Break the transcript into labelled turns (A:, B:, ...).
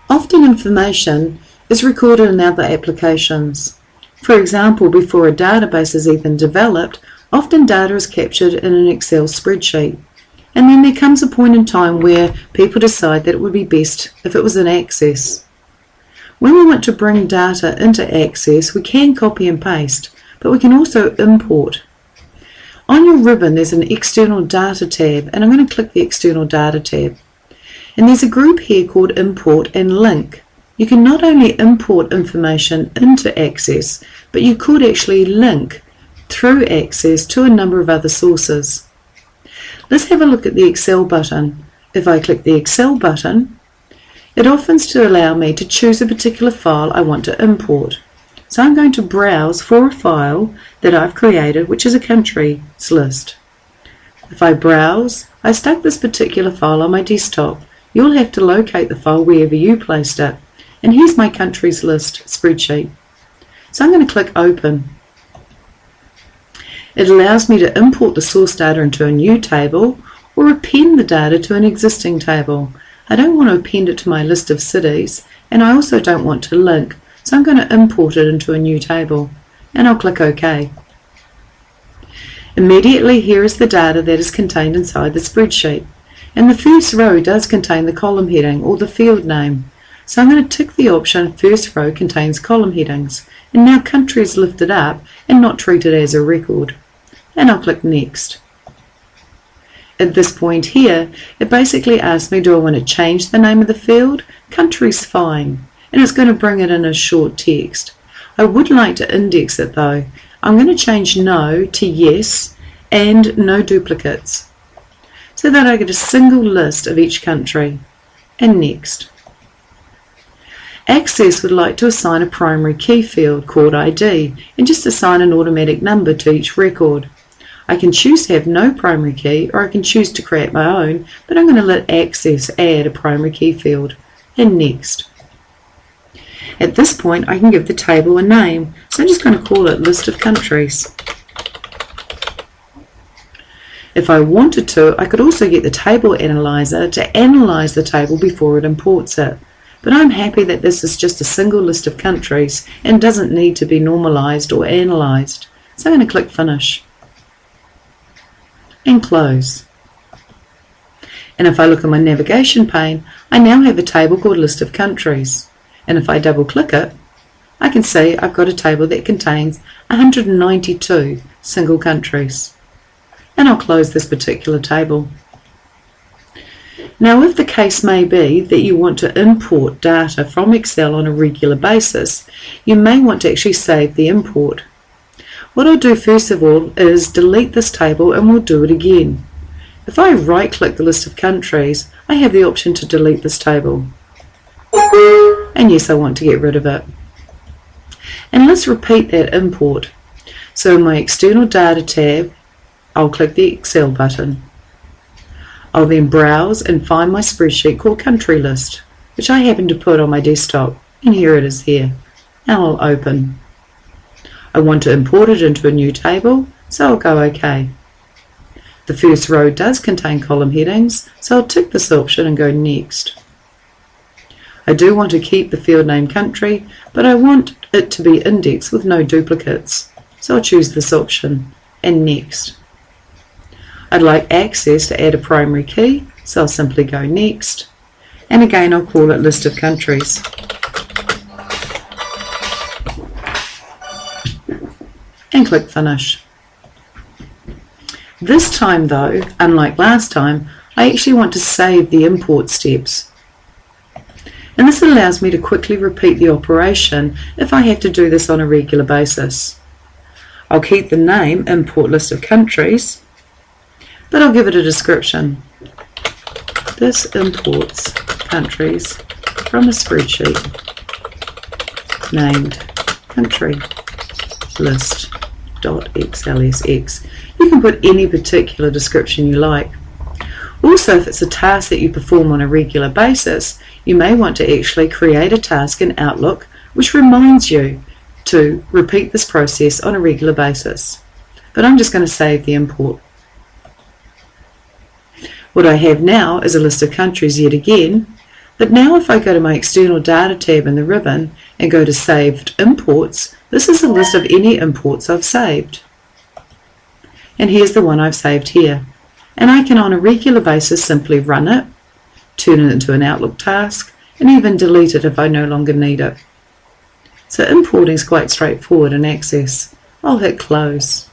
A: Often information is recorded in other applications. For example, before a database is even developed, often data is captured in an Excel spreadsheet. And then there comes a point in time where people decide that it would be best if it was in Access. When we want to bring data into Access, we can copy and paste, but we can also import. On your ribbon there's an External Data tab, and I'm going to click the External Data tab. And there's a group here called Import and Link. You can not only import information into Access, but you could actually link through Access to a number of other sources. Let's have a look at the Excel button. If I click the Excel button, it offers to allow me to choose a particular file I want to import. So I'm going to browse for a file that I've created, which is a countries list. If I browse, I stuck this particular file on my desktop. You'll have to locate the file wherever you placed it. And here's my countries list spreadsheet. So I'm going to click Open. It allows me to import the source data into a new table or append the data to an existing table. I don't want to append it to my list of cities, and I also don't want to link, so I'm going to import it into a new table, and I'll click OK. Immediately here is the data that is contained inside the spreadsheet, and the first row does contain the column heading or the field name. So I'm going to tick the option First Row Contains Column Headings, and now country is lifted up and not treated as a record, and I'll click Next. At this point here, it basically asks me, do I want to change the name of the field? Country's fine, and it's going to bring it in as short text. I would like to index it though. I'm going to change No to Yes and no duplicates, so that I get a single list of each country, and Next. Access would like to assign a primary key field called ID and just assign an automatic number to each record. I can choose to have no primary key, or I can choose to create my own, but I'm going to let Access add a primary key field, and Next. At this point I can give the table a name, so I'm just going to call it List of Countries. If I wanted to, I could also get the Table Analyzer to analyze the table before it imports it, but I'm happy that this is just a single list of countries and doesn't need to be normalized or analyzed, so I'm going to click Finish and close. And if I look at my navigation pane, I now have a table called List of Countries, and if I double click it, I can see I've got a table that contains 192 single countries, and I'll close this particular table. Now, if the case may be that you want to import data from Excel on a regular basis, you may want to actually save the import. What I'll do first of all is delete this table, and we'll do it again. If I right click the list of countries, I have the option to delete this table. And yes, I want to get rid of it. And let's repeat that import. So in my External Data tab, I'll click the Excel button. I'll then browse and find my spreadsheet called Country List, which I happen to put on my desktop, and here it is here. And I'll open. I want to import it into a new table, so I'll go OK. The first row does contain column headings, so I'll tick this option and go Next. I do want to keep the field name country, but I want it to be indexed with no duplicates, so I'll choose this option and Next. I'd like Access to add a primary key, so I'll simply go Next, and again I'll call it List of Countries. And click Finish. This time though, unlike last time, I actually want to save the import steps. And this allows me to quickly repeat the operation if I have to do this on a regular basis. I'll keep the name Import List of Countries, but I'll give it a description. This imports countries from a spreadsheet named Country List.xlsx. You can put any particular description you like. Also, if it's a task that you perform on a regular basis, you may want to actually create a task in Outlook which reminds you to repeat this process on a regular basis. But I'm just going to save the import. What I have now is a list of countries yet again, But now if I go to my external data tab in the ribbon and go to saved imports, this is a list of any imports I've saved. And here's the one I've saved here. And I can on a regular basis simply run it, turn it into an Outlook task, and even delete it if I no longer need it. So importing is quite straightforward in Access. I'll hit close.